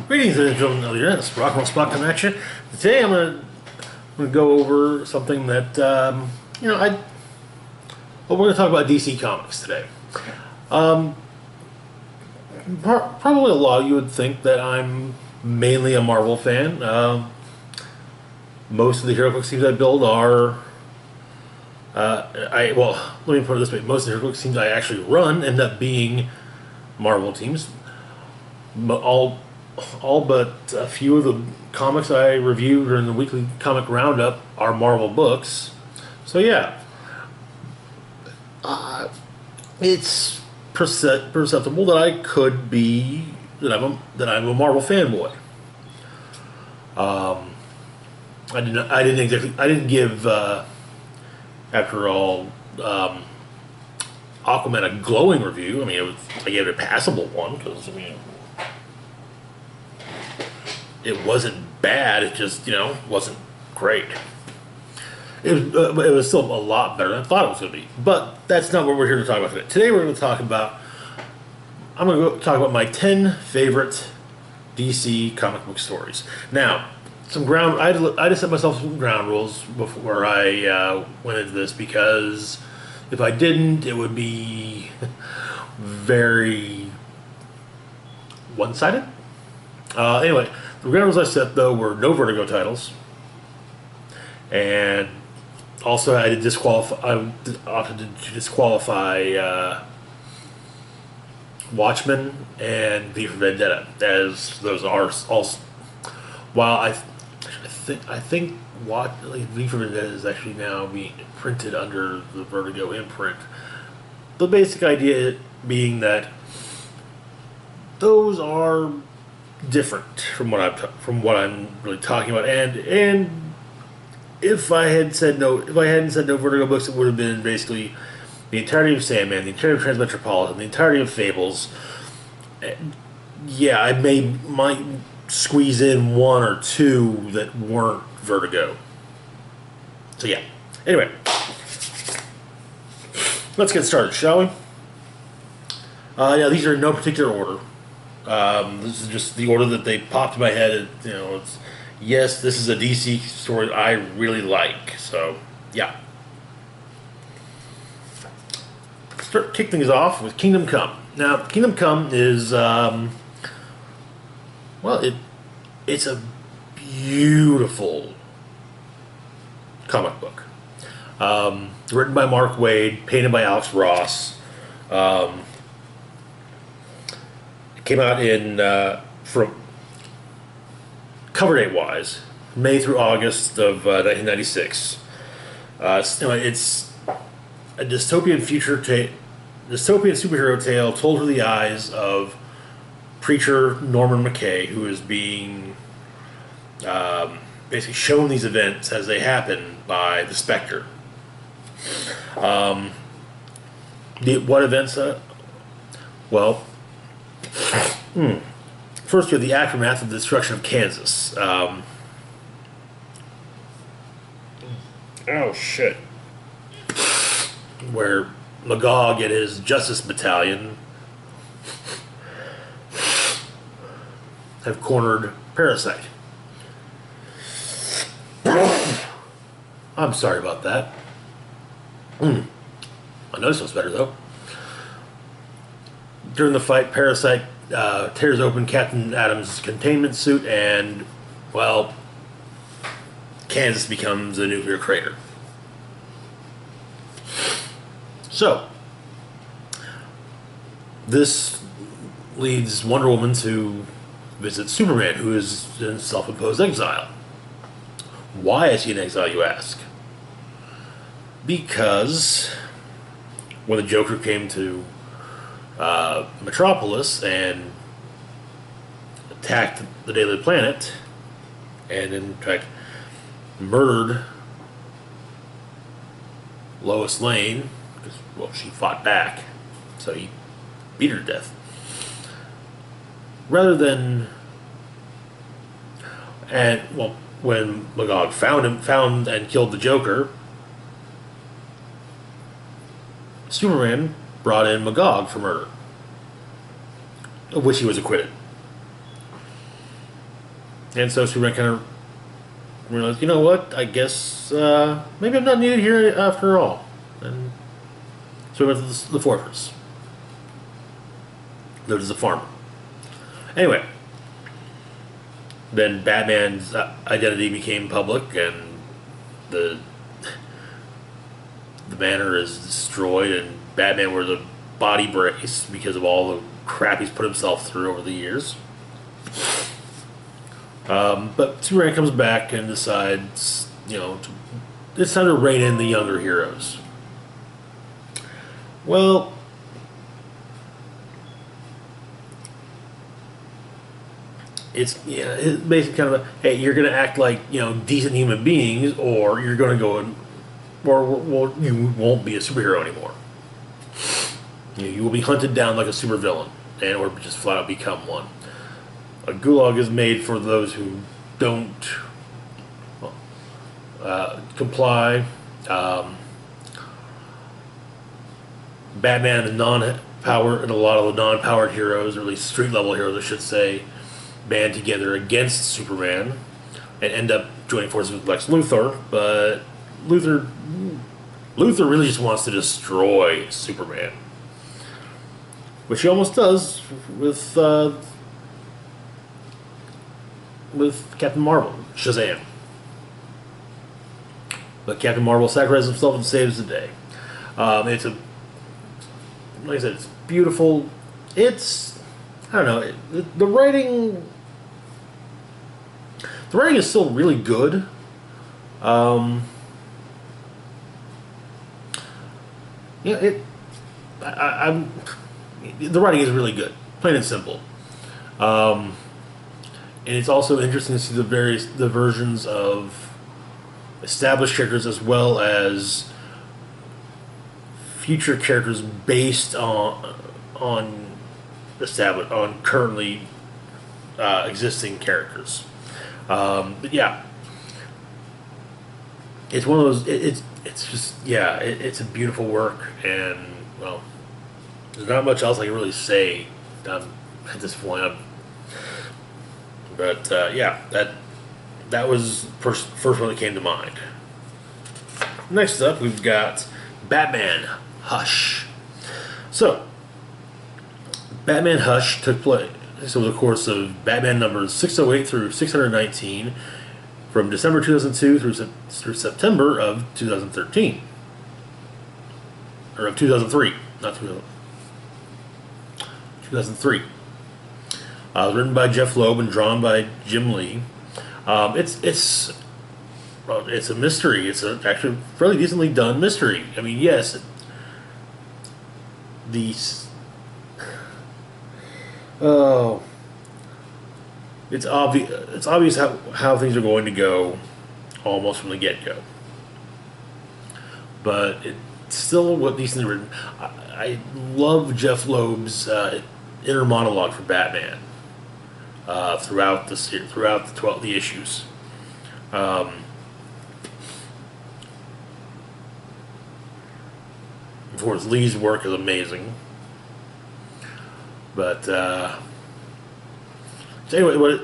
Greetings, ladies and gentlemen of the internet. It's Rock and Roll Spot coming at you. Today I'm going to go over something that, we're going to talk about DC Comics today. Probably a lot of you would think that I'm mainly a Marvel fan. Most of the HeroClix teams I build are... let me put it this way. Most of the HeroClix teams I actually run end up being Marvel teams. All but a few of the comics I review during the weekly comic roundup are Marvel books. So yeah, it's perceptible that I could be that I'm a Marvel fanboy. I didn't give after all Aquaman a glowing review. I mean, I gave it a passable one because it wasn't bad. It just, wasn't great. It was still a lot better than I thought it was going to be. But that's not what we're here to talk about today. Today we're going to talk about... I'm going to talk about my 10 favorite DC comic book stories. Now, I had to set myself some ground rules before I went into this, because if I didn't, it would be very one-sided. Anyway, the ground rules I set, though, were no Vertigo titles, and also I opted to disqualify Watchmen and V for Vendetta, as those are also. While I think V for Vendetta is actually now being printed under the Vertigo imprint. The basic idea being that those are different from what I'm really talking about, and if I hadn't said no Vertigo books, it would have been basically the entirety of Sandman, the entirety of Transmetropolitan, the entirety of Fables. Yeah, I might squeeze in one or two that weren't Vertigo. So yeah. Anyway, let's get started, shall we? These are in no particular order. This is just the order that they popped in my head. Yes, this is a DC story I really like. So, yeah. Kick things off with Kingdom Come. Now, Kingdom Come is, it's a beautiful comic book. Written by Mark Waid, painted by Alex Ross. Came out in from cover date wise, May through August of 1996. It's a dystopian superhero tale told through the eyes of preacher Norman McKay, who is being basically shown these events as they happen by the Spectre. What events? First, we have the aftermath of the destruction of Kansas. Oh, shit. Where Magog and his Justice Battalion have cornered Parasite. I'm sorry about that. I know this one's better, though. During the fight, Parasite tears open Captain Adams' containment suit, and, Kansas becomes a nuclear crater. So, this leads Wonder Woman to visit Superman, who is in self-imposed exile. Why is he in exile, you ask? Because when the Joker came to Metropolis and attacked the Daily Planet, and in fact murdered Lois Lane, because she fought back, so he beat her to death. When Magog found and killed the Joker, Superman brought in Magog for murder, of which he was acquitted. And so Superman kind of realized, you know what? I guess maybe I'm not needed here after all. And so he went to the fortress. Lived as a farmer. Anyway, then Batman's identity became public, and the manor is destroyed, and Batman wears a body brace because of all the crap he's put himself through over the years. But Superman comes back and decides, it's time to rein in the younger heroes. Well, it's basically kind of hey, you're going to act like decent human beings, or you're going to go and, or you won't be a superhero anymore. You will be hunted down like a supervillain, or just flat out become one. A gulag is made for those who don't comply. Batman and and a lot of the non-powered heroes, or at least street-level heroes, I should say, band together against Superman and end up joining forces with Lex Luthor. But Luthor really just wants to destroy Superman, which he almost does with Captain Marvel, Shazam. But Captain Marvel sacrifices himself and saves the day. It's like I said, it's beautiful. It's, I don't know, the writing is still really good. The writing is really good, plain and simple. And it's also interesting to see the versions of established characters as well as future characters based on currently existing characters. But yeah, it's one of those. It's a beautiful work, and well, there's not much else I can really say at this point. But that was first one that came to mind. Next up, we've got Batman Hush. So, Batman Hush took place over the course of Batman numbers 608 through 619 from December 2002 through September of 2013. Or of 2003, not 2000. 2003. Written by Jeff Loeb and drawn by Jim Lee. It's a mystery. It's actually a fairly decently done mystery. I mean, yes, it's obvious. It's obvious how things are going to go, almost from the get-go. But it's still what decently written. I love Jeff Loeb's inner monologue for Batman. Throughout the issues. Of course, Lee's work is amazing. But so anyway,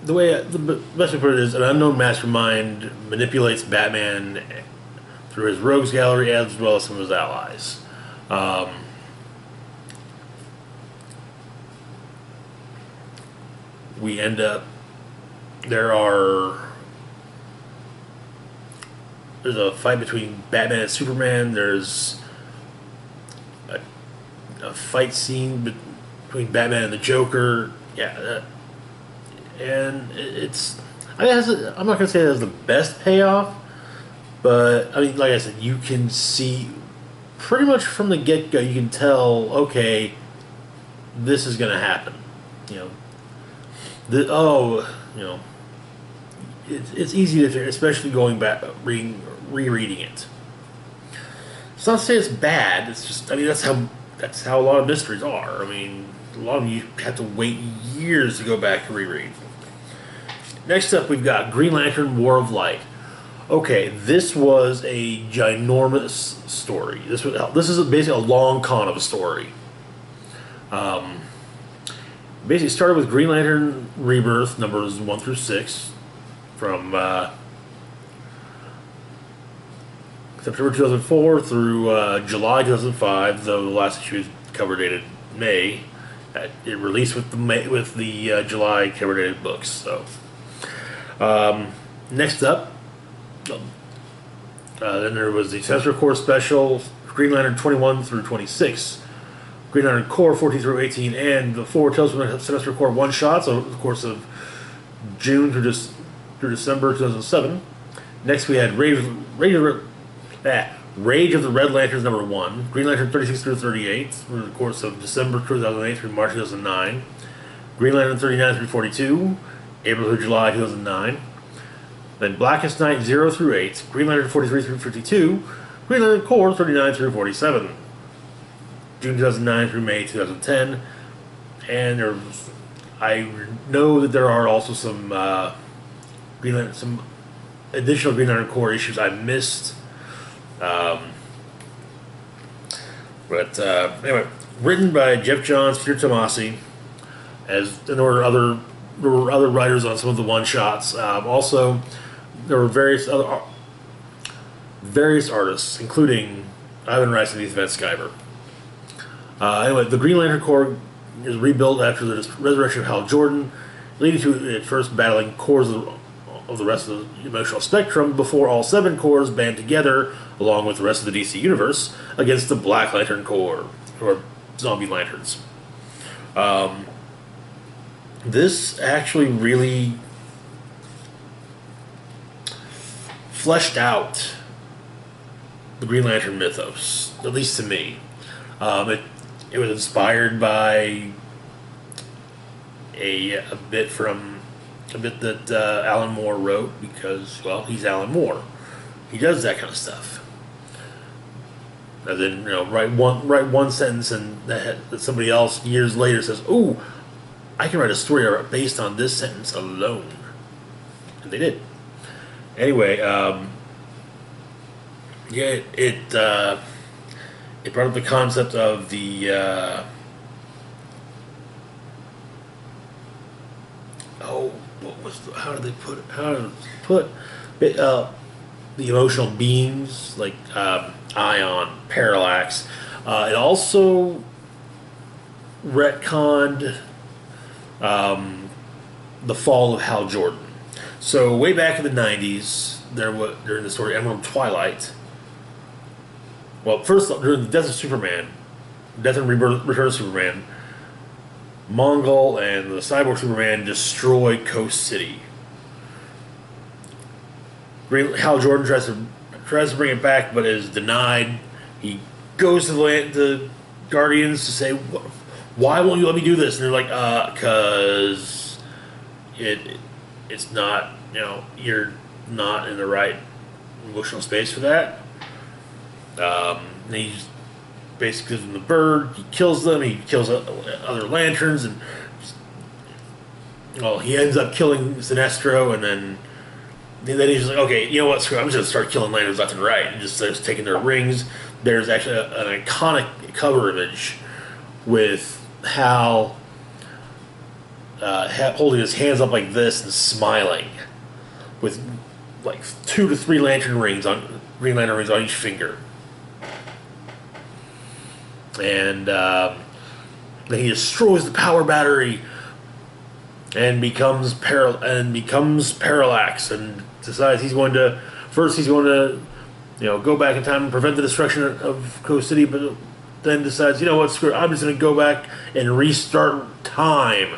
the best way to put it is, an unknown mastermind manipulates Batman through his rogues gallery as well as some of his allies. We end up, there's a fight between Batman and Superman. There's a fight scene between Batman and the Joker. And I'm not going to say it has the best payoff, but I mean, like I said, you can see pretty much from the get-go, you can tell, okay, this is going to happen. It's easy to figure, especially going back, rereading it. It's not to say it's bad. It's just, I mean, that's how a lot of mysteries are. I mean, a lot of them you have to wait years to go back and reread. Next up, we've got Green Lantern: War of Light. Okay, this was a ginormous story. This is basically a long con of a story. Basically started with Green Lantern Rebirth numbers 1 through 6 from September 2004 through July 2005. Though the last issue is cover dated May. It released with the July cover dated books. So next up, then there was the Sinestro Corps special, Green Lantern 21 through 26. Green Lantern Corps 14 through 18, and the 4 Tales from the Sinestro Corps one-shots over the course of June through December 2007. Next we had Rage of the Red Lanterns number 1, Green Lantern 36 through 38 through the course of December 2008 through March 2009. Green Lantern 39 through 42, April through July 2009. Then Blackest Night 0 through 8, Green Lantern 43 through 52, Green Lantern Corps 39 through 47. June 2009 through May 2010, and I know that there are also some some additional Green Lantern Corps issues I missed. Anyway, written by Jeff Johns, Peter Tomasi, and there were other writers on some of the one shots. Also, there were various artists, including Ivan Rice and Ethan Van Sciver. Anyway, the Green Lantern Corps is rebuilt after the resurrection of Hal Jordan, leading to it first battling corps of the rest of the emotional spectrum before all 7 corps band together, along with the rest of the DC universe, against the Black Lantern Corps, or Zombie Lanterns. This actually really fleshed out the Green Lantern mythos, at least to me. It was inspired by a bit that Alan Moore wrote because, well, he's Alan Moore. He does that kind of stuff. And then, write one sentence and that somebody else years later says, "Ooh, I can write a story based on this sentence alone," and they did. Anyway, it brought up the concept of the how did they put the emotional beings like Ion, Parallax. It also retconned the fall of Hal Jordan. So way back in the 90s, during the story Emerald Twilight. Well, first, during the Death of Superman, Death and Return of Superman, Mongol and the Cyborg Superman destroy Coast City. Hal Jordan tries to bring it back, but is denied. He goes to the Guardians to say, "Why won't you let me do this?" And they're like, "'Cause it's not, you're not in the right emotional space for that." And he basically gives them the bird. He kills them. He kills other lanterns, and he ends up killing Sinestro. And then he's just like, "Okay, you know what? Screw it. I'm just gonna start killing lanterns left and right," and just starts taking their rings. There's actually an iconic cover image with Hal holding his hands up like this and smiling, with like 2 to 3 Green Lantern rings on each finger. And then he destroys the power battery and becomes Parallax, and decides he's going to go back in time and prevent the destruction of Coast City, but then decides, you know what, screw it, I'm just going to go back and restart time.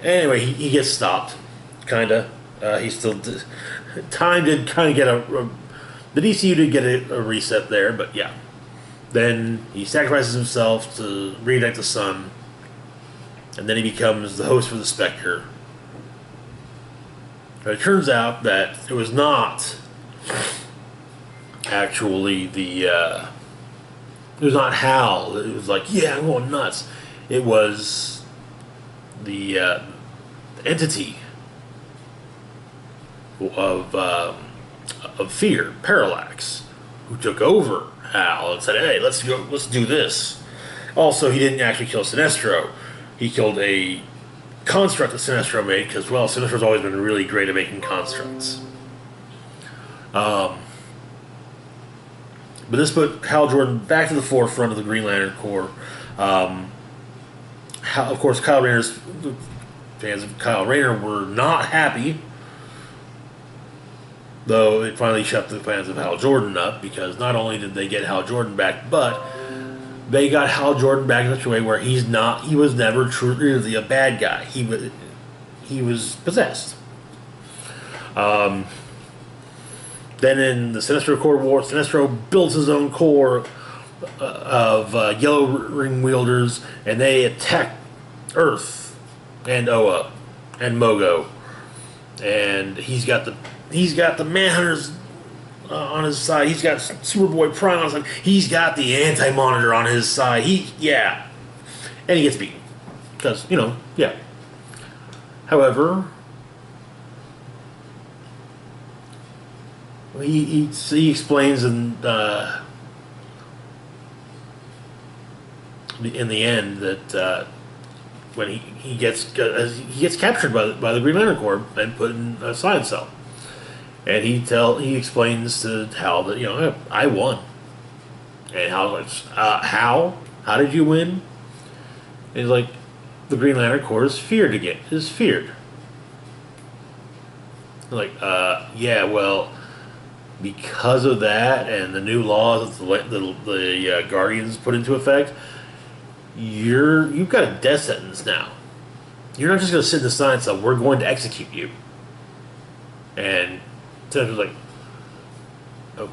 Anyway, he gets stopped, kinda. Time did kind of get the DCU did get a reset there, but yeah. Then he sacrifices himself to reignite the sun, and then he becomes the host for the Spectre. But it turns out that it was not actually it was not Hal. It was like, yeah, I'm going nuts. It was the entity of fear, Parallax, who took over Hal and said, "Hey, let's do this." Also, he didn't actually kill Sinestro. he killed a construct that Sinestro made, because, well, Sinestro's always been really great at making constructs. But this put Hal Jordan back to the forefront of the Green Lantern Corps. Of course, fans of Kyle Rayner were not happy, though it finally shut the fans of Hal Jordan up, because not only did they get Hal Jordan back, but they got Hal Jordan back in such a way where he was never truly a bad guy. He was possessed. Then in the Sinestro Corps War, Sinestro builds his own corps of Yellow Ring Wielders, and they attack Earth and Oa and Mogo, and he's got the Manhunters on his side. He's got Superboy Prime on his side. He's got the Anti-Monitor on his side. And he gets beaten because However, he explains in the end that when he gets captured by the Green Lantern Corps and put in a science cell, and he explains to Hal that I won, and Hal's like, how did you win? And he's like, the Green Lantern Corps is feared again. Is feared. Like, yeah, well, because of that and the new laws that the Guardians put into effect, you've got a death sentence now. You're not just going to sit in the science cell. We're going to execute you. And Ted was like, oh,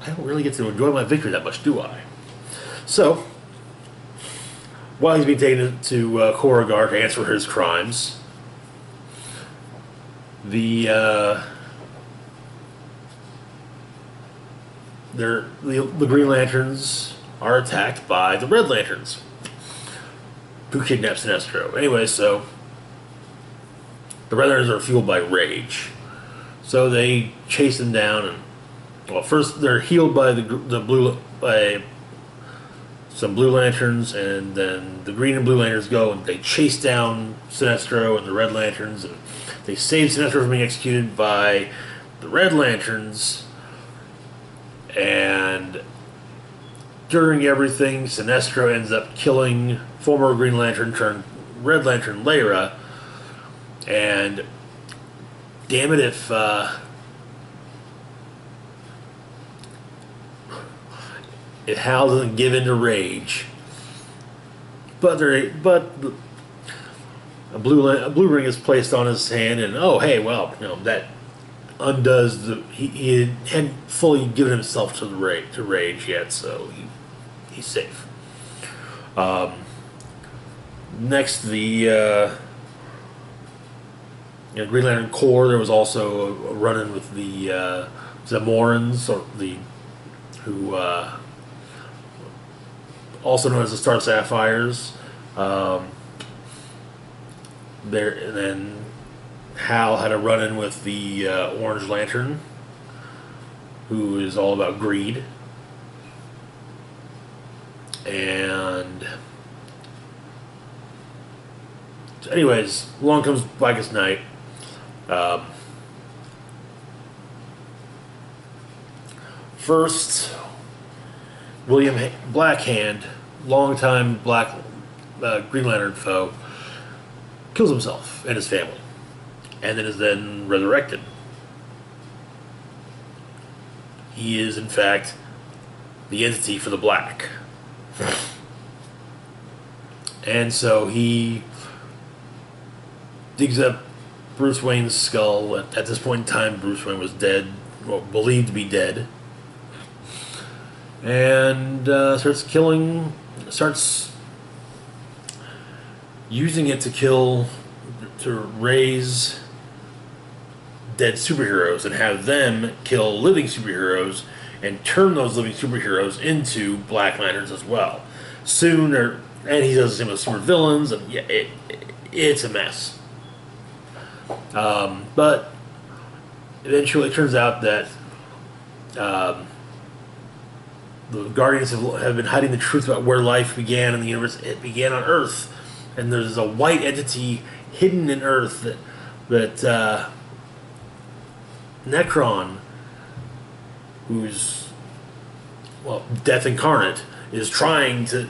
I don't really get to enjoy my victory that much, do I? So, while he's being taken to Korugar to answer for his crimes, the Green Lanterns are attacked by the Red Lanterns, who kidnap Sinestro. Anyway, so the Red Lanterns are fueled by rage, so they chase them down, and well, first they're healed by by some Blue Lanterns, and then the Green and Blue Lanterns go and they chase down Sinestro and the Red Lanterns, and they save Sinestro from being executed by the Red Lanterns. And during everything, Sinestro ends up killing former Green Lantern turned Red Lantern Lyra. And damn it, if Hal doesn't give in to rage, but a blue ring is placed on his hand, and oh hey, well, that undoes he hadn't fully given himself to rage yet, so he's safe. Next, the Green Lantern Corps. There was also a run-in with the Zamorans, or who also known as the Star Sapphires. Then Hal had a run-in with the Orange Lantern, who is all about greed. And anyways, along comes Blackest Night. First, William Blackhand, longtime Green Lantern foe, kills himself and his family, and then is then resurrected. He is, in fact, the entity for the Black. And so he digs up Bruce Wayne's skull. At this point in time, Bruce Wayne was dead, well, believed to be dead. And starts using it to raise dead superheroes and have them kill living superheroes and turn those living superheroes into Black Lanterns as well. And he does the same with super villains, and yeah, it's a mess. But eventually it turns out that the Guardians have been hiding the truth about where life began in the universe. It began on Earth, and there's a white entity hidden in Earth that Necron, who's Death incarnate, is trying to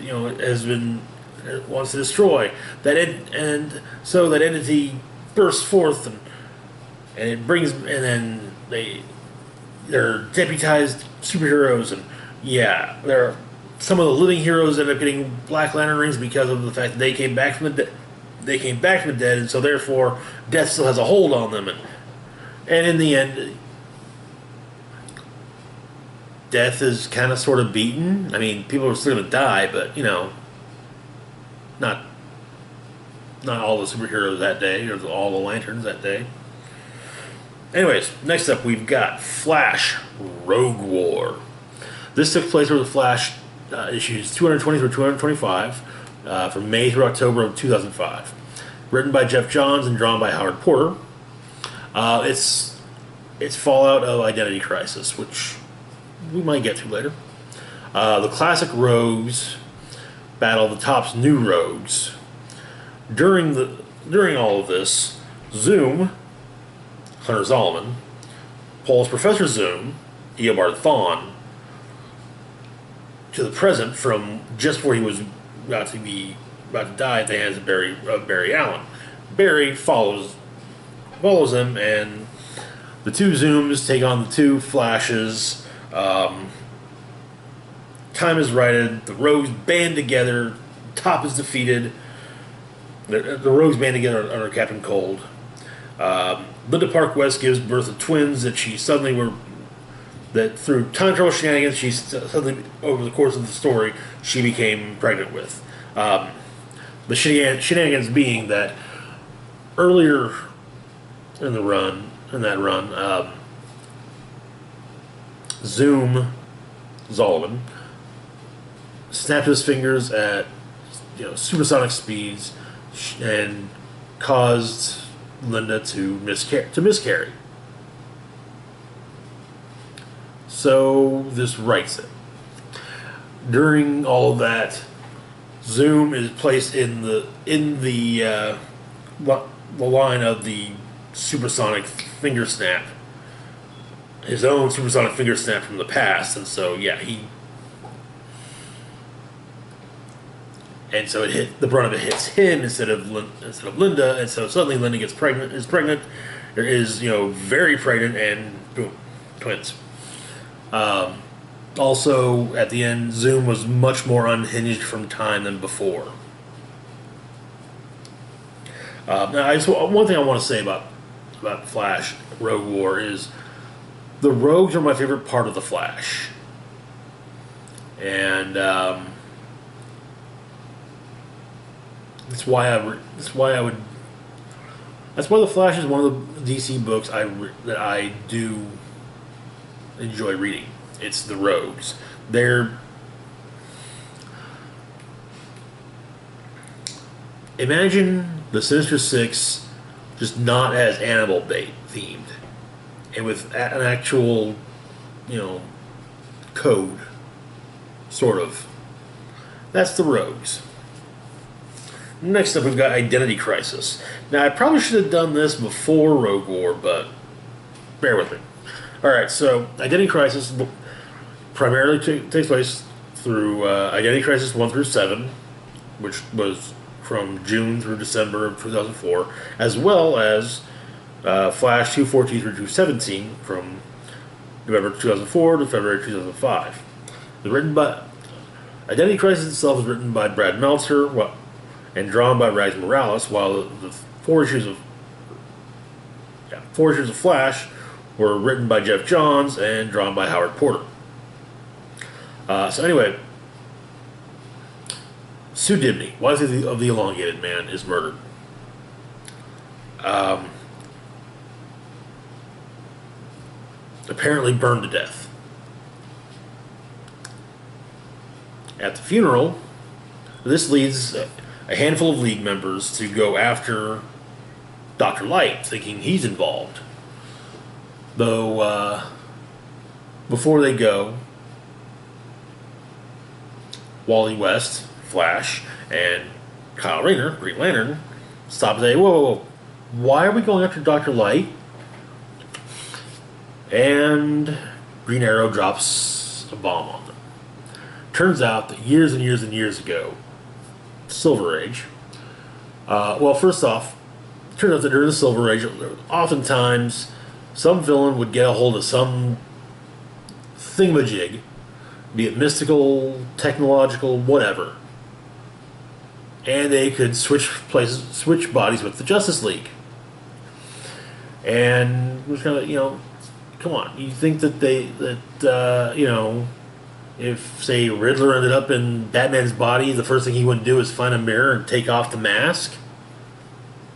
wants to destroy that, and so that entity bursts forth and it brings, and then they're deputized superheroes, and they're some of the living heroes end up getting Black Lantern rings because of the fact that they came back from the dead, and so therefore Death still has a hold on them, and in the end, Death is kind of sort of beaten. I mean, people are still going to die, but not all the superheroes that day, or all the Lanterns that day. Anyways, next up we've got Flash Rogue War. This took place over the Flash issues 220 through 225 from May through October of 2005. Written by Jeff Johns and drawn by Howard Porter. It's fallout of Identity Crisis, which we might get to later. The classic rogues battle the top's new rogues. During all of this, Zoom, Hunter Zolomon, pulls Professor Zoom, Eobard Thawne, to the present from just where he was about to die at the hands of Barry Allen. Barry follows him, and the two Zooms take on the two Flashes. Time is righted. The rogues band together. Top is defeated. The rogues band together under Captain Cold. Linda Park West gives birth to twins that through time travel shenanigans, she suddenly, over the course of the story, she became pregnant with. The shenanigans being that earlier in that run, Zoom Zolomon snapped his fingers at supersonic speeds and caused Linda to miscarry. So this rights it. During all of that, Zoom is placed in the line of the supersonic finger snap, his own supersonic finger snap from the past, and so the brunt of it hits him instead of Linda, and so suddenly Linda is pregnant, very pregnant, and boom, twins. Also, at the end, Zoom was much more unhinged from time than before. Now, one thing I want to say about Flash Rogue War is the rogues are my favorite part of the Flash, and that's why the Flash is one of the DC books that I do enjoy reading. It's the rogues. Imagine the Sinister Six, just not as animal bait themed, and with an actual, code, sort of. That's the rogues. Next up, we've got Identity Crisis. Now, I probably should have done this before Rogue War, but bear with me. Alright, so Identity Crisis primarily takes place through Identity Crisis 1 through 7, which was from June through December of 2004, as well as Flash 214 through 217 from November 2004 to February 2005. Identity Crisis itself is written by Brad Meltzer and drawn by Rags Morales, while the four issues of Flash were written by Jeff Johns and drawn by Howard Porter. So anyway, Sue Dibney, wife of the Elongated Man, is murdered. Apparently burned to death. At the funeral, this leads a handful of League members to go after Dr. Light, thinking he's involved. Though, before they go, Wally West, Flash, and Kyle Rayner, Green Lantern, stops and say, whoa, whoa, whoa, why are we going after Dr. Light? And Green Arrow drops a bomb on them. Turns out that years and years and years ago, Silver Age, well, first off, it turns out that during the Silver Age, oftentimes some villain would get a hold of some thingamajig, be it mystical, technological, whatever, and they could switch bodies with the Justice League. And it was kind of, come on, you think that if, say, Riddler ended up in Batman's body, the first thing he would do is find a mirror and take off the mask?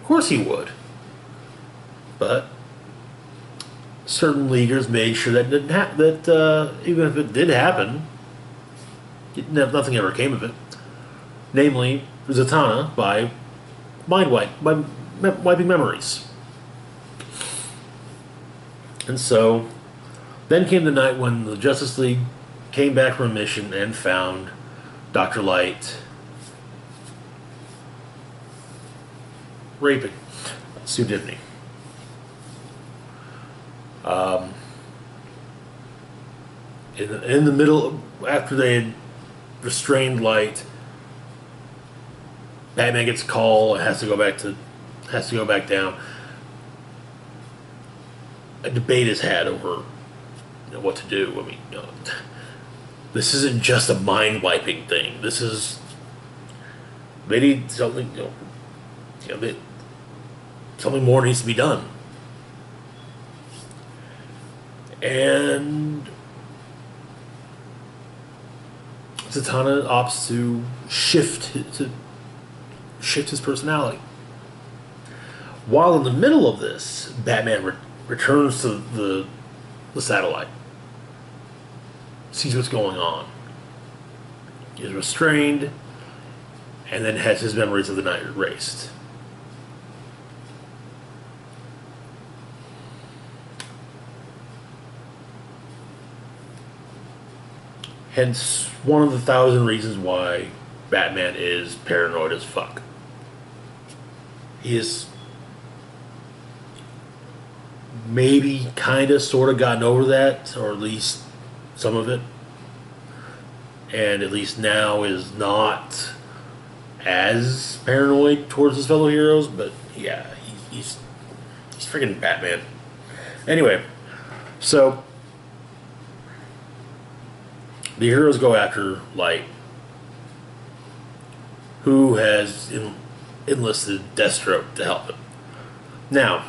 Of course he would. But certain leaders made sure that even if it did happen, nothing ever came of it. Namely, Zatanna by wiping memories. And so, then came the night when the Justice League came back from a mission and found Dr. Light raping Sue Dibney. In the middle, after they had restrained Light, Batman gets a call and has to go back down. A debate is had over what to do. I mean, this isn't just a mind wiping thing. This is they need something. Something more needs to be done. And Zatanna opts to shift his personality. While in the middle of this, Batman returns to the satellite, sees what's going on, is restrained, and then has his memories of the night erased. Hence, one of the 1,000 reasons why Batman is paranoid as fuck. He is maybe kind of sort of gotten over that, or at least some of it, and at least now is not as paranoid towards his fellow heroes. But yeah, he's freaking Batman. Anyway, so the heroes go after Light, who has enlisted Deathstroke to help him. Now,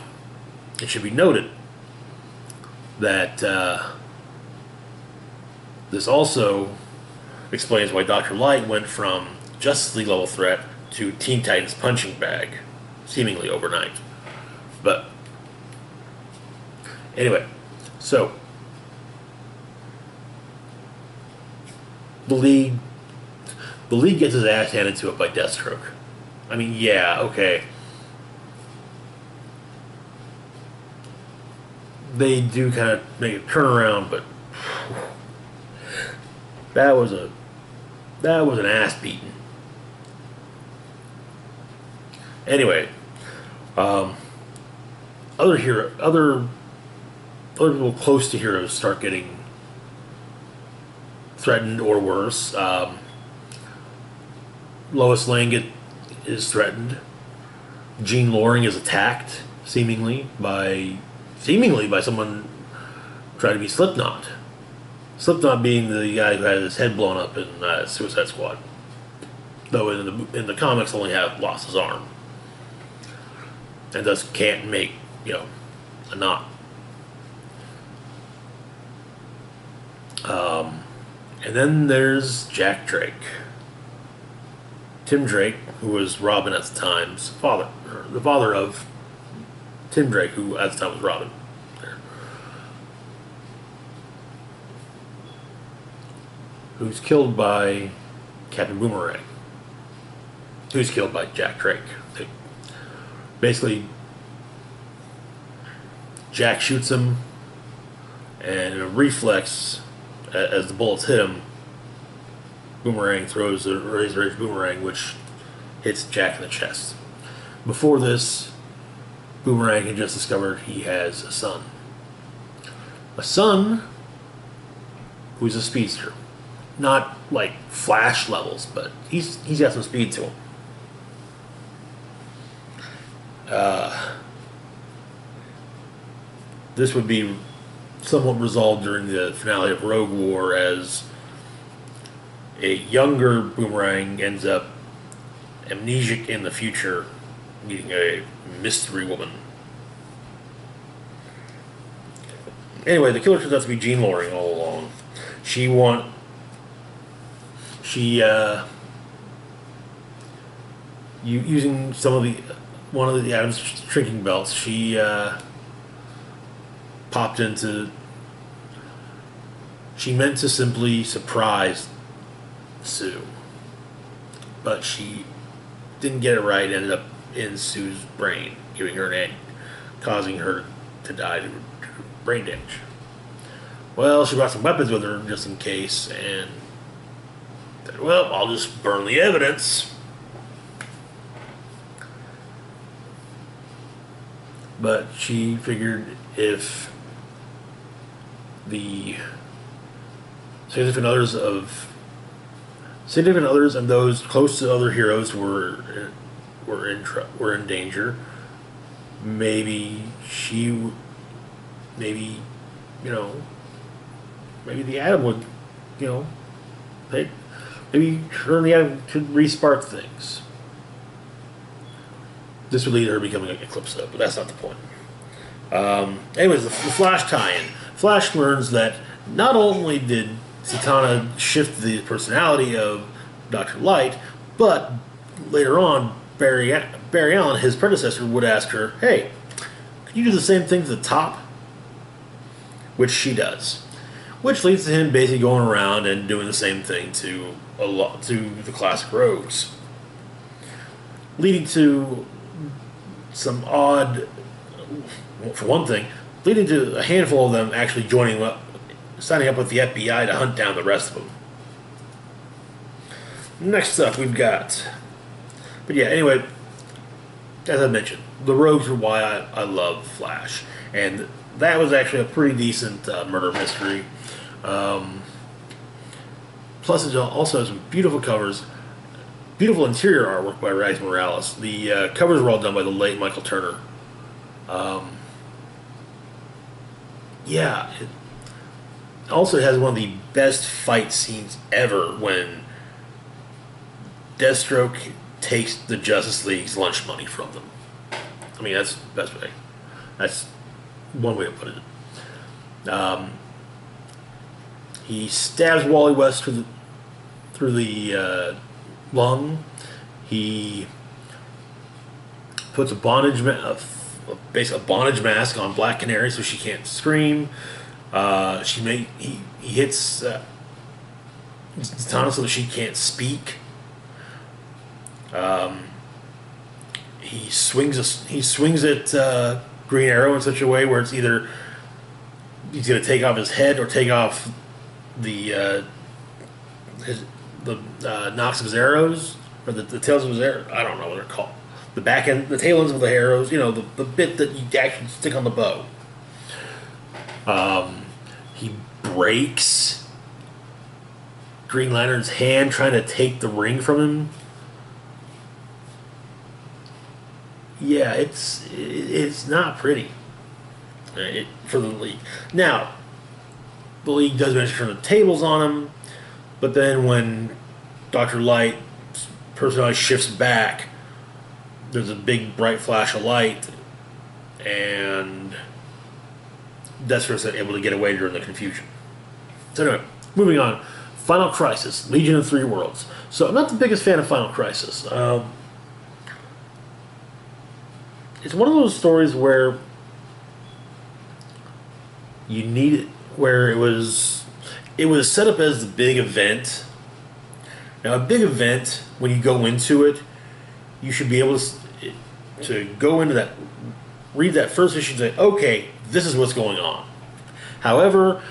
it should be noted that this also explains why Dr. Light went from Justice League level threat to Teen Titans punching bag, seemingly overnight. But anyway, so the League gets his ass handed to it by Deathstroke. I mean, yeah, okay. They do kind of make a turnaround, but that was an ass beating. Anyway, other people close to heroes start getting threatened or worse. Lois Lane is threatened. Jean Loring is attacked, seemingly by someone trying to be Slipknot. Slipknot being the guy who had his head blown up in Suicide Squad. Though in the comics only lost his arm. And thus can't make, a knot. And then there's Jack Drake. Tim Drake, who was Robin at the time's father, or the father of Tim Drake, who at the time was Robin. Who's killed by Captain Boomerang. Who's killed by Jack Drake. Basically, Jack shoots him, and in a reflex, as the bullets hit him, Boomerang throws a razor edge boomerang, which hits Jack in the chest. Before this, Boomerang had just discovered he has a son. A son who's a speedster. Not like Flash levels, but he's got some speed to him. This would be somewhat resolved during the finale of Rogue War, as a younger Boomerang ends up amnesiac in the future, meeting a mystery woman. Anyway, the killer turns out to be Jean Loring all along. Using one of the Adam's shrinking belts, she meant to simply surprise Sue, but she didn't get it right, ended up in Sue's brain, giving her causing her to die to brain damage. Well, she brought some weapons with her just in case, and said, well, I'll just burn the evidence. But she figured if the significant others and those close to other heroes were in danger, maybe the Atom would, maybe her and the Atom could respark things. This would lead to her becoming an Eclipso, but that's not the point. Anyways, the Flash tie-in. Flash learns that not only did Zatanna shift the personality of Dr. Light, but later on, Barry Allen, his predecessor, would ask her, hey, could you do the same thing to the top? Which she does. Which leads to him basically going around and doing the same thing to the classic rogues. Leading to some odd, for one thing, leading to a handful of them actually signing up with the FBI to hunt down the rest of them. Next up, we've got... But yeah, anyway, as I mentioned, the rogues are why I love Flash. And that was actually a pretty decent murder mystery. Plus, it also has some beautiful covers. Beautiful interior artwork by Rags Morales. The covers were all done by the late Michael Turner. It also has one of the best fight scenes ever when Deathstroke takes the Justice League's lunch money from them. I mean, that's the best way. That's one way to put it. He stabs Wally West through the lung. He puts a bondage mask on Black Canary so she can't scream. He hits Zatanna so that she can't speak. He swings at Green Arrow in such a way where it's either he's going to take off his head or take off the knocks of his arrows, or the tails of his arrows. I don't know what they're called. The back end, the tail ends of the arrows. The bit that you actually stick on the bow. He breaks Green Lantern's hand trying to take the ring from him. Yeah, it's not pretty for the League. Now, the League does manage to turn the tables on him, but then when Dr. Light's personality shifts back, there's a big bright flash of light, and Deathstroke's able to get away during the confusion. So anyway, moving on. Final Crisis, Legion of Three Worlds. So I'm not the biggest fan of Final Crisis. It's one of those stories where you need it, where it was set up as the big event. Now, a big event, when you go into it, you should be able to go into that, read that first issue and say, okay, this is what's going on. However,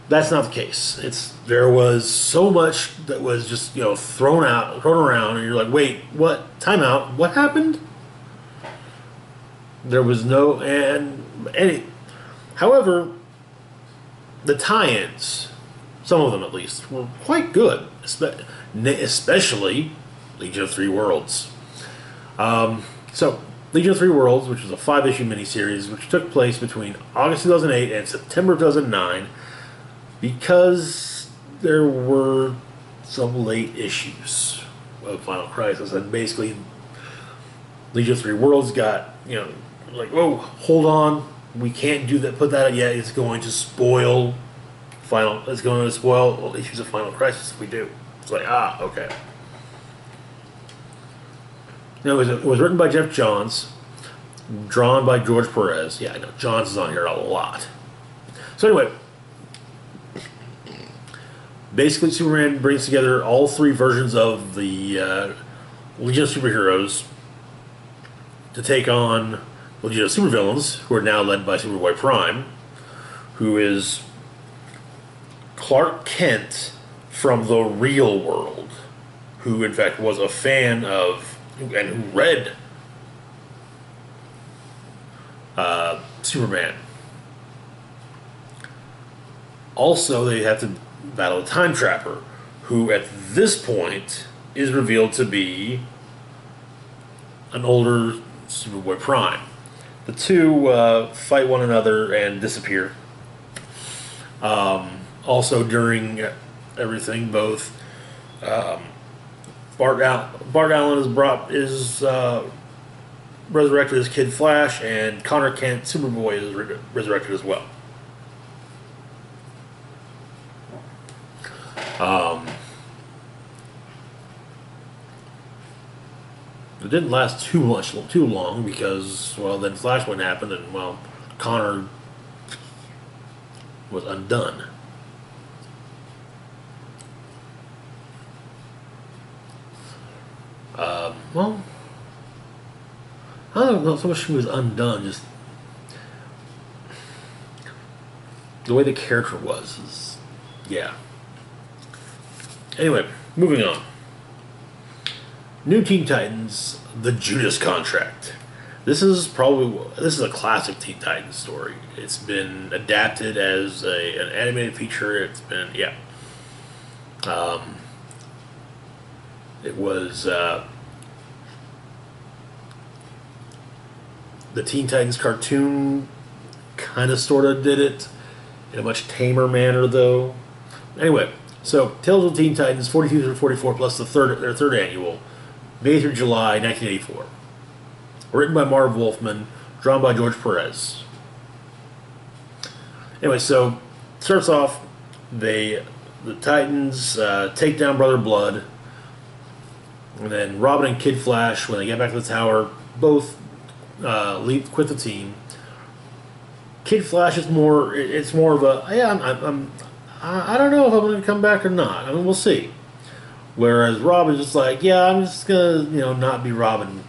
That's not the case. There was so much that was just thrown around, and you're like, wait, what? Time out. What happened? There was no any. However, the tie-ins, some of them at least, were quite good, especially Legion of Three Worlds. So, Legion of Three Worlds, which was a 5-issue miniseries, which took place between August 2008 and September 2009, because there were some late issues of Final Crisis, and basically Legion of Three Worlds got, like, oh, hold on, we can't do that, put that out yet, it's going to spoil issues of Final Crisis if we do. It's like, okay. Now, it was written by Jeff Johns, drawn by George Perez. Yeah, I know, Johns is on here a lot. So anyway, basically Superman brings together all three versions of the Legion of Superheroes to take on the Legion of Supervillains, who are now led by Superboy Prime, who is Clark Kent from the real world, who in fact was a fan of and who read Superman. Also, they have to battle a time trapper, who at this point is revealed to be an older Superboy Prime. The two fight one another and disappear. Also, during everything, both Bart Allen is resurrected as Kid Flash, and Connor Kent, Superboy, is resurrected as well. It didn't last too long, because, well, then Flashpoint happened, and, well, Connor was undone. Well, I don't know so much he was undone, just the way the character was, yeah. Anyway, moving on. New Teen Titans, The Judas Contract. This is a classic Teen Titans story. It's been adapted as an animated feature. It's been, yeah. It was the Teen Titans cartoon kind of sort of did it in a much tamer manner, though. Anyway, so Tales of the Teen Titans 42 through 44 plus their third annual, May through July 1984. Written by Marv Wolfman, drawn by George Perez. Anyway, so starts off, the Titans take down Brother Blood, and then Robin and Kid Flash, when they get back to the tower, both quit the team. Kid Flash is more of a, yeah, I don't know if I'm going to come back or not. I mean, we'll see. Whereas Robin's just like, yeah, I'm just gonna, not be Robin.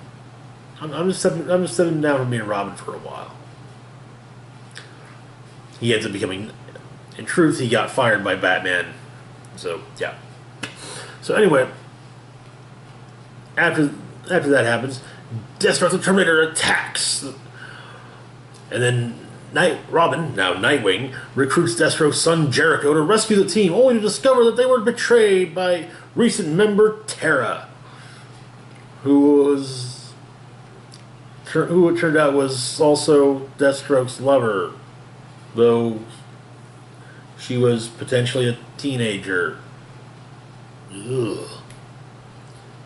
I'm just stepping down from being Robin for a while. He ends up becoming, in truth, he got fired by Batman. So yeah. So anyway, after that happens, Deathstroke the Terminator attacks, and then Robin, now Nightwing, recruits Deathstroke's son Jericho to rescue the team, only to discover that they were betrayed by recent member Tara, who it turned out was also Deathstroke's lover, though she was potentially a teenager. Ugh.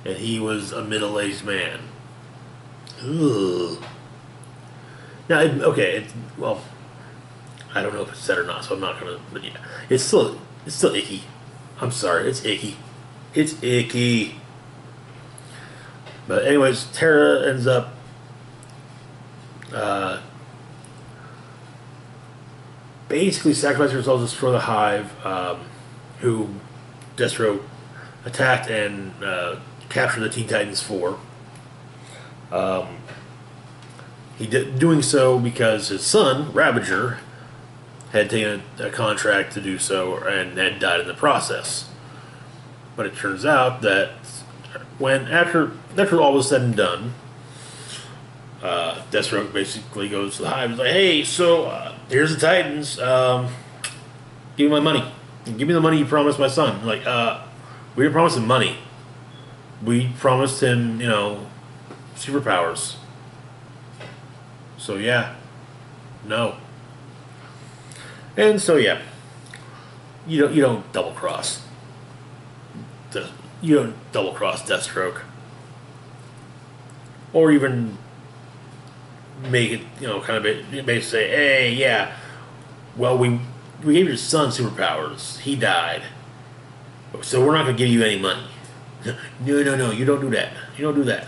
And he was a middle-aged man. Ugh. Now, well, I don't know if it's said or not, so I'm not gonna. But yeah, it's still icky. I'm sorry, it's icky. It's icky. But anyways, Tara ends up basically sacrificing herself to destroy the Hive, who Deathstroke attacked and captured the Teen Titans for. He did doing so because his son, Ravager, had taken a contract to do so and had died in the process. But it turns out that after all was said and done, Deathstroke basically goes to the Hive and is like, hey, so here's the Titans. Give me my money. Give me the money you promised my son. Like, we didn't promise him money. We promised him, superpowers. So yeah, no. And so yeah, you don't double cross. You don't double cross Deathstroke, or even make it kind of basically say, hey, yeah, well we gave your son superpowers. He died, so we're not going to give you any money. No, you don't do that. You don't do that.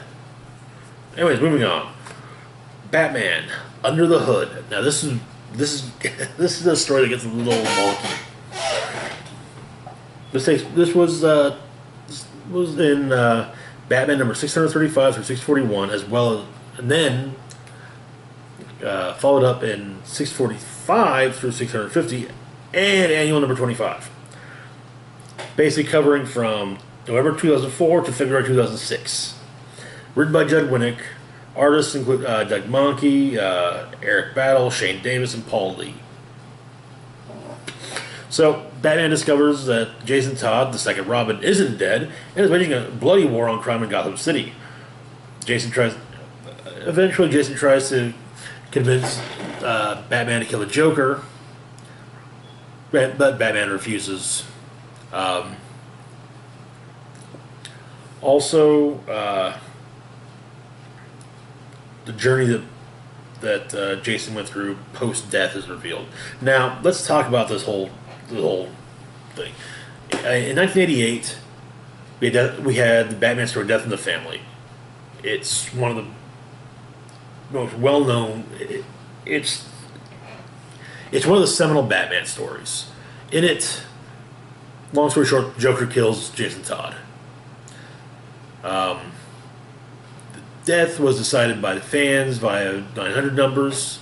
Anyways, moving on. Batman Under the Hood. Now this is this is a story that gets a little wonky. This was in Batman number 635 through 641, as well as, and then followed up in 645 through 650, and annual number 25. Basically covering from November 2004 to February 2006. Written by Judd Winnick. Artists include Doug Mahnke, Eric Battle, Shane Davis, and Paul Lee. So, Batman discovers that Jason Todd, the second Robin, isn't dead and is waging a bloody war on crime in Gotham City. Eventually, Jason tries to convince Batman to kill the Joker, but Batman refuses. The journey that Jason went through post-death is revealed. Now, let's talk about the whole thing. In 1988, we had the Batman story Death in the Family. It's one of the most well-known. It's one of the seminal Batman stories. In it, long story short, Joker kills Jason Todd. Death was decided by the fans via 900 numbers.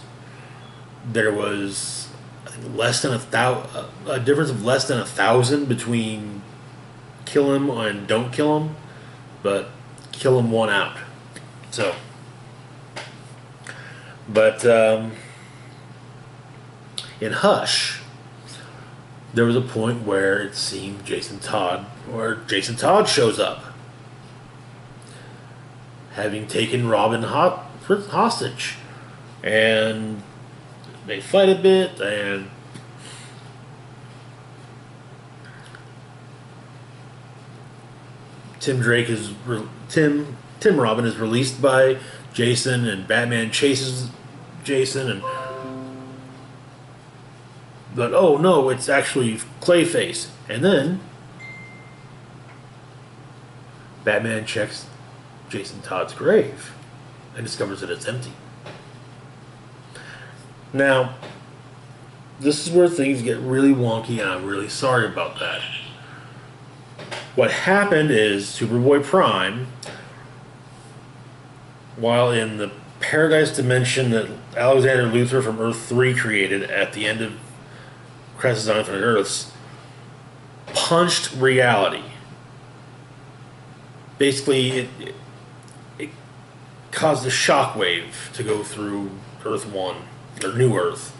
There was, I think, a difference of less than 1,000 between kill him and don't kill him, but kill him won out. So, but in Hush, there was a point where it seemed Jason Todd shows up, having taken Robin hostage, and they fight a bit, and Tim Robin is released by Jason, and Batman chases Jason, but oh no, it's actually Clayface, and then Batman checks Jason Todd's grave and discovers that it's empty. Now, this is where things get really wonky, and I'm really sorry about that. What happened is Superboy Prime, while in the Paradise Dimension that Alexander Luthor from Earth 3 created at the end of Crisis on Infinite Earths, punched reality. Basically, it caused a shockwave to go through Earth 1, or New Earth,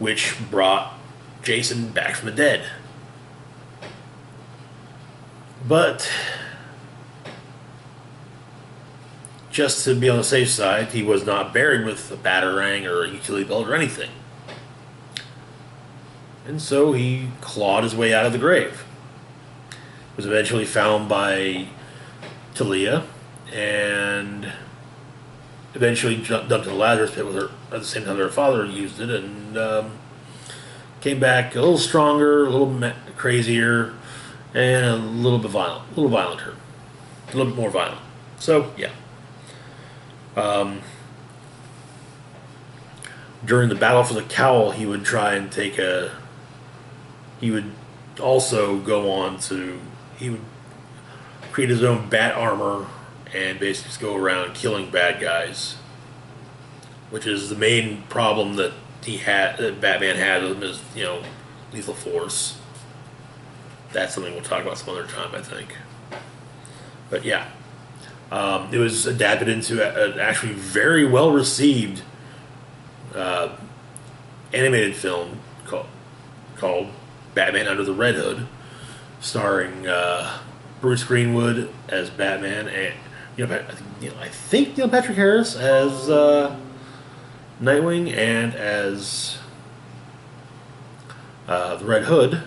which brought Jason back from the dead. But just to be on the safe side, he was not buried with a batarang or a utility belt or anything. And so he clawed his way out of the grave. Was eventually found by Talia, and eventually dumped in the Lazarus pit with her at the same time her father used it, and came back a little stronger, a little crazier, and a little bit violent, a little bit more violent. So yeah. During the battle for the cowl, he would try and he would also go on to, he would create his own bat armor and basically just go around killing bad guys, which is the main problem that that Batman had with him is, lethal force. That's something we'll talk about some other time, I think. But yeah, it was adapted into an actually very well received animated film called Batman Under the Red Hood, starring Bruce Greenwood as Batman and I think Neil Patrick Harris as Nightwing and as the Red Hood,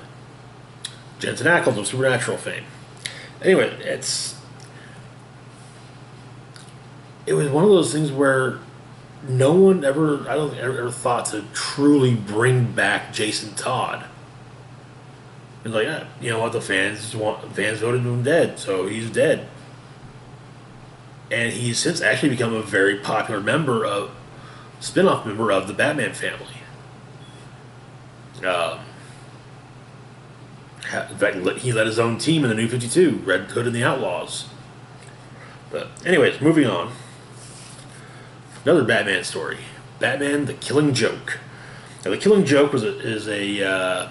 Jensen Ackles of Supernatural fame. Anyway, it was one of those things where no one ever thought to truly bring back Jason Todd. It's like, you know what, the fans voted him dead, so he's dead. And he's since actually become a very popular spin-off member of the Batman family. In fact, he led his own team in the New 52, Red Hood and the Outlaws. But anyways, moving on. Another Batman story. Batman: The Killing Joke. Now, The Killing Joke is a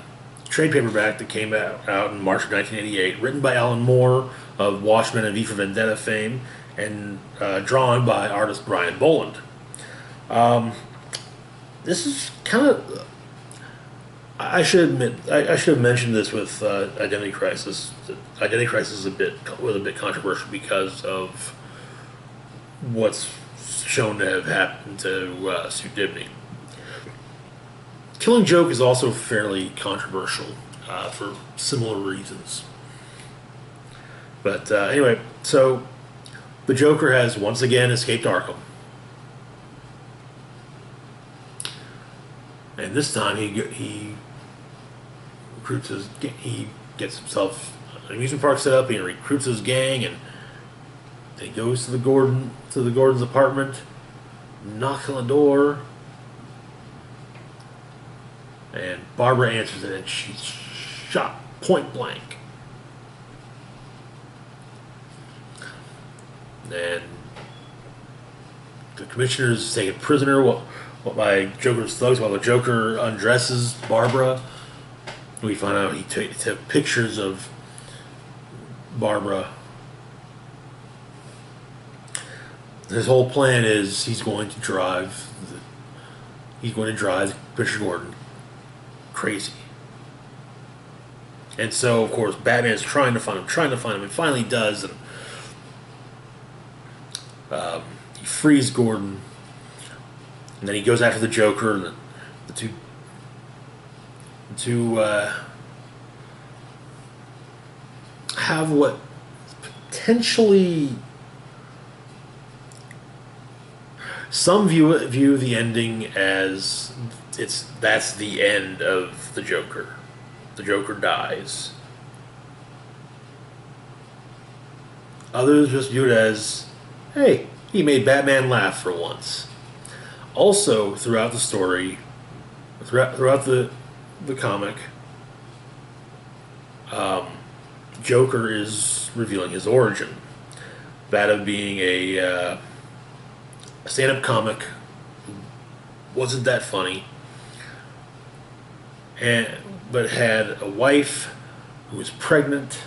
trade paperback that came out in March of 1988, written by Alan Moore of Watchmen and V for Vendetta fame, and drawn by artist Brian Boland. This is kind of... I should admit, I should have mentioned this with Identity Crisis. Identity Crisis was a bit controversial because of what's shown to have happened to Sue Dibney. Killing Joke is also fairly controversial for similar reasons. But anyway, so the Joker has once again escaped Arkham. And this time he gets himself an amusement park set up, and he recruits his gang, and he goes to the Gordon's apartment, knocks on the door, and Barbara answers it, and she's shot point blank. And the commissioner's taken prisoner by Joker's thugs while the Joker undresses Barbara. We find out he took pictures of Barbara. His whole plan is he's going to drive Commissioner Gordon crazy. And so, of course, Batman's trying to find him, and finally does. And he frees Gordon, and then he goes after the Joker, and the two have what potentially some view the ending as that's the end of the Joker. The Joker dies. Others just view it as, hey, he made Batman laugh for once. Also, throughout the story, throughout the comic, Joker is revealing his origin. That of being a stand-up comic who wasn't that funny, but had a wife who was pregnant,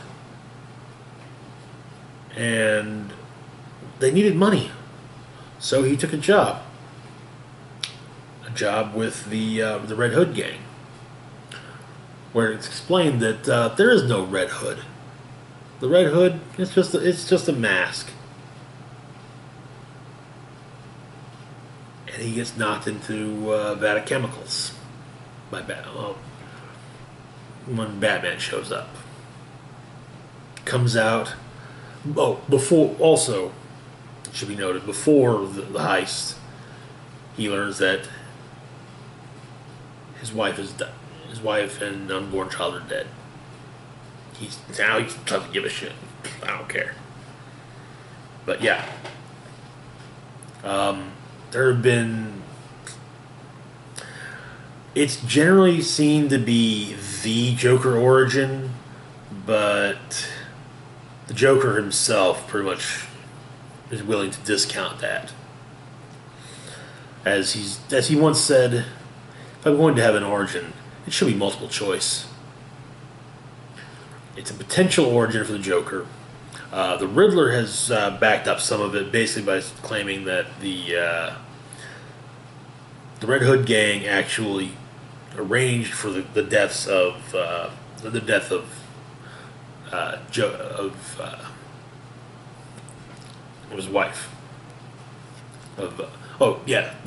and they needed money, so he took a job with the Red Hood gang, where it's explained that there is no Red Hood. The Red Hood, it's just a mask. And he gets knocked into a vat of chemicals by when Batman shows up. Comes out. Oh, before, also, it should be noted, before the heist, he learns that his wife and unborn child are dead. He doesn't give a shit. I don't care. But yeah. There have been... It's generally seen to be the Joker origin, but the Joker himself pretty much is willing to discount that. As he once said, if I'm going to have an origin, it should be multiple choice. It's a potential origin for the Joker. The Riddler has backed up some of it, basically by claiming that the Red Hood gang actually arranged for the deaths of the death of his wife. The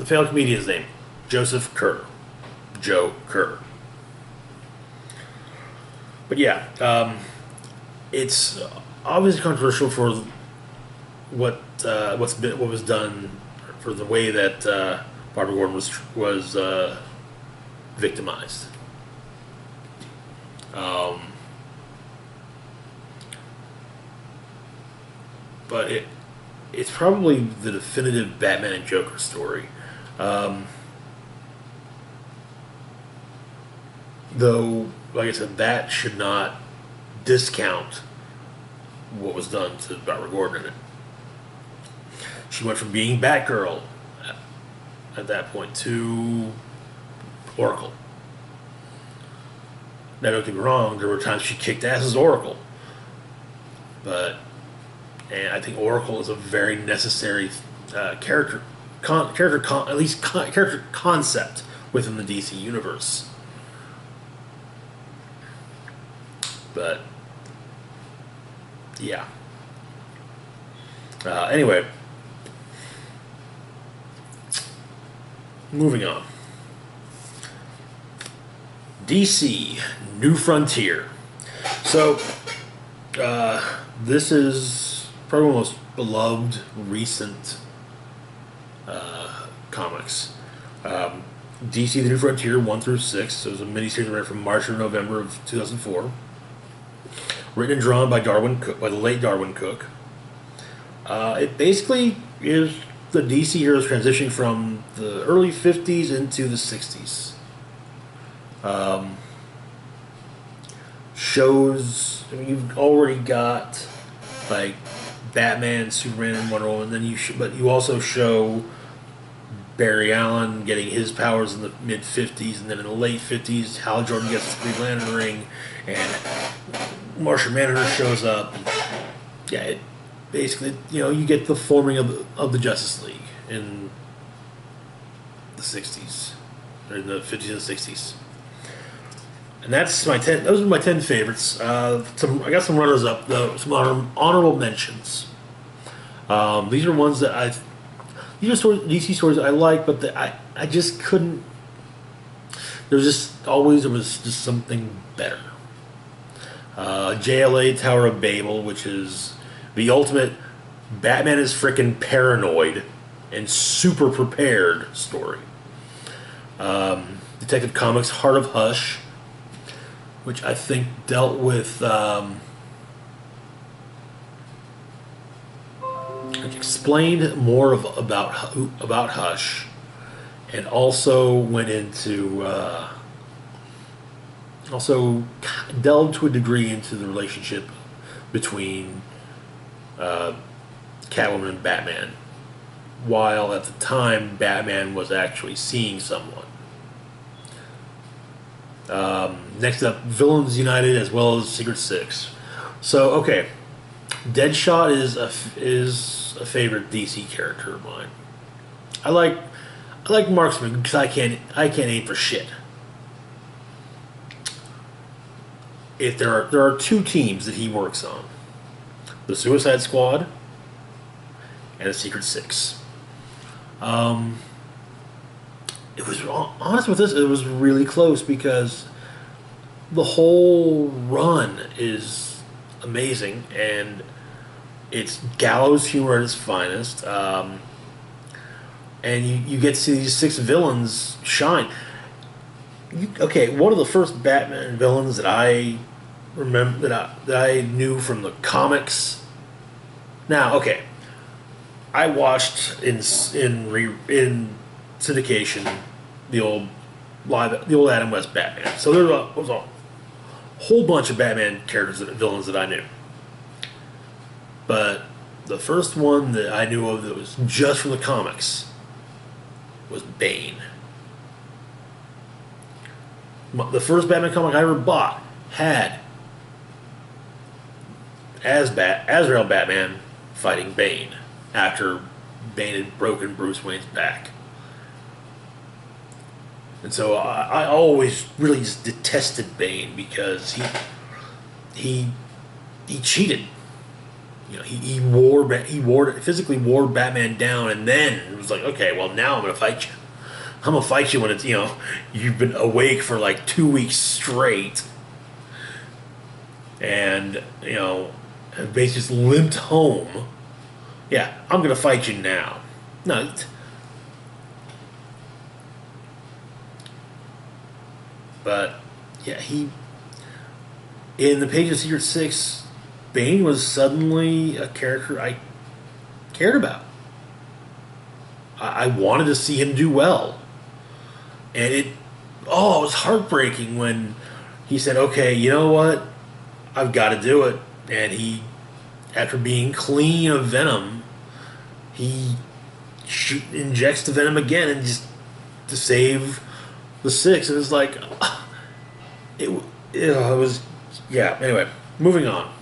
failed comedian's name, Joseph Kerr, Joe Kerr. But yeah, it's obviously controversial for what was done, for the way that Barbara Gordon was victimized. But it's probably the definitive Batman and Joker story. Though, like I said, that should not discount what was done to Barbara Gordon in it. She went from being Batgirl at that point to Oracle. Now, don't get me wrong, there were times she kicked ass as Oracle. And I think Oracle is a very necessary character concept within the DC universe. But yeah. Anyway, moving on. DC New Frontier. So this is probably one of the most beloved recent comics. DC The New Frontier 1 through 6. It was a miniseries ran from March to November of 2004. Written and drawn by the late Darwin Cook. It basically is the DC heroes transitioning from the early 50s into the 60s. You've already got like Batman, Superman, and Wonder Woman. But you also show Barry Allen getting his powers in the mid 50s, and then in the late 50s, Hal Jordan gets the Green Lantern ring, and Martian Manhunter shows up. Yeah, it basically, you get the forming of the Justice League in the 60s, or in the 50s and 60s. And that's my 10. Those are my 10 favorites. I got some runners up, though. Some honorable mentions. These are ones that these are DC stories I like, but I just couldn't. There was just something better. JLA Tower of Babel, which is the ultimate Batman is frickin' paranoid and super prepared story. Detective Comics Heart of Hush, which I think dealt with explained more about Hush, and also went into also delved to a degree into the relationship between Catwoman and Batman, while at the time Batman was actually seeing someone. Next up, Villains United, as well as Secret Six. So, okay, Deadshot is a favorite DC character of mine. I like Marksman because I can't aim for shit. If there are two teams that he works on, the Suicide Squad and the Secret Six. It was, honest with this, it was really close because the whole run is amazing, and it's gallows humor at its finest. And you get to see these six villains shine. One of the first Batman villains that I remember that I knew from the comics. Now, I watched in syndication the old Adam West Batman. So there was a whole bunch of Batman characters and villains that I knew. But the first one that I knew of that was just from the comics was Bane. The first Batman comic I ever bought had Azrael Batman fighting Bane after Bane had broken Bruce Wayne's back. And so I always really just detested Bane because he cheated. You know, he physically wore Batman down, and then it was like, okay, well now I'm gonna fight you. I'm gonna fight you when it's, you know, you've been awake for like 2 weeks straight, and you know, basically just limped home. Yeah, I'm gonna fight you now. No. But yeah, in the Page of Secret Six, Bane was suddenly a character I cared about. I wanted to see him do well. And it was heartbreaking when he said, okay, you know what? I've got to do it. And he, after being clean of Venom, he injects the Venom again and just to save the Six. And it's like, it was, yeah, anyway, moving on.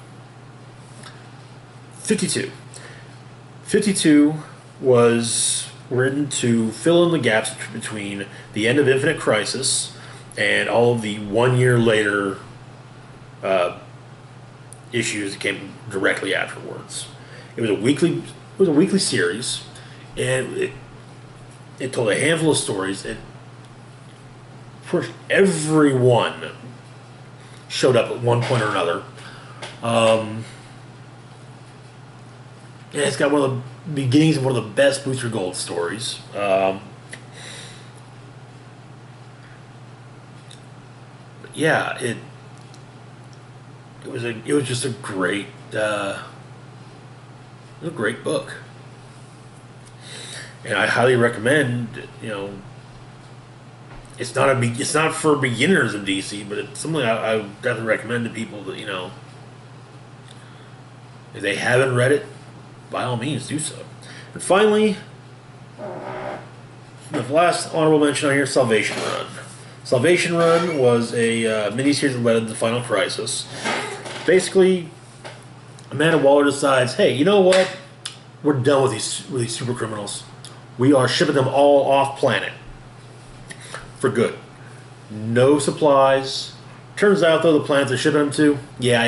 52. 52 was written to fill in the gaps between the end of Infinite Crisis and all of the 1 year later issues that came directly afterwards. It was a weekly series, and it told a handful of stories. Everyone showed up at one point or another. And it's got one of the beginnings of one of the best Booster Gold stories. Yeah, it was just a great book, and I highly recommend. You know, it's not for beginners in DC, but it's something I would definitely recommend to people that, you know, if they haven't read it, by all means do so. And finally, the last honorable mention on here, Salvation Run. Salvation Run was a miniseries that led into the Final Crisis. Basically, Amanda Waller decides, hey, you know what? We're done with these super criminals. We are shipping them all off planet. For good. No supplies. Turns out, though, the planet they're shipping them to, yeah,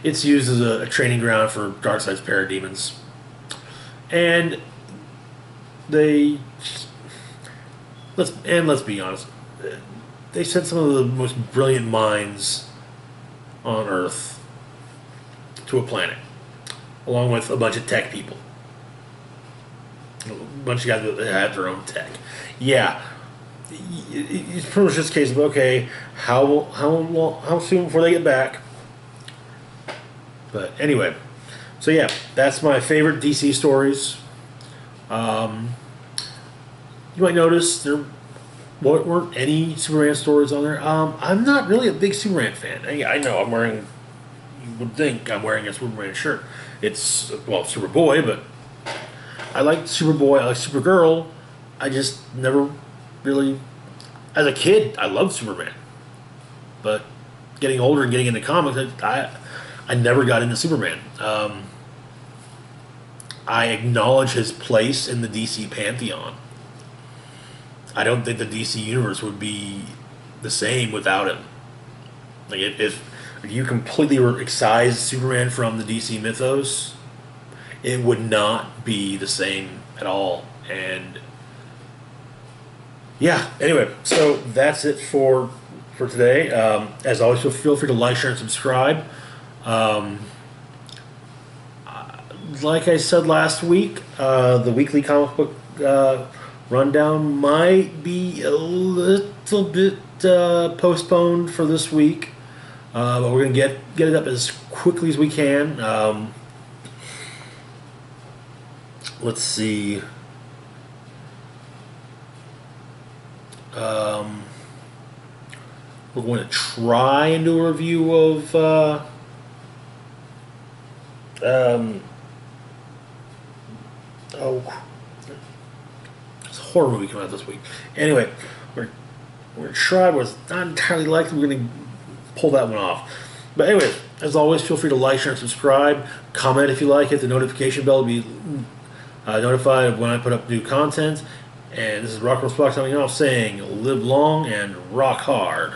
it's used as a training ground for Darkseid's parademons. And let's be honest, they sent some of the most brilliant minds on Earth to a planet, along with a bunch of tech people. A bunch of guys that have their own tech. Yeah, it's pretty much just a case of, okay, how soon before they get back? But anyway, so yeah, that's my favorite DC stories. You might notice there weren't any Superman stories on there. I'm not really a big Superman fan. I know you would think I'm wearing a Superman shirt. It's, well, Superboy, but I like Superboy, I like Supergirl. I just never really, as a kid, I loved Superman. But getting older and getting into comics, I never got into Superman. I acknowledge his place in the DC pantheon. I don't think the DC universe would be the same without him. Like, if you completely excised Superman from the DC mythos, it would not be the same at all. And yeah, anyway, so that's it for today. As always, feel free to like, share, and subscribe. Like I said last week, the weekly comic book rundown might be a little bit postponed for this week, but we're going to get it up as quickly as we can. Let's see. We're going to try and do a review of it's a horror movie coming out this week. Anyway, we're We're gonna try, but it's not entirely likely we're gonna pull that one off. But anyways, as always, feel free to like, share, and subscribe. Comment if you like. Hit the notification bell to be notified of when I put up new content. And this is Rock Spock signing off, saying live long and rock hard.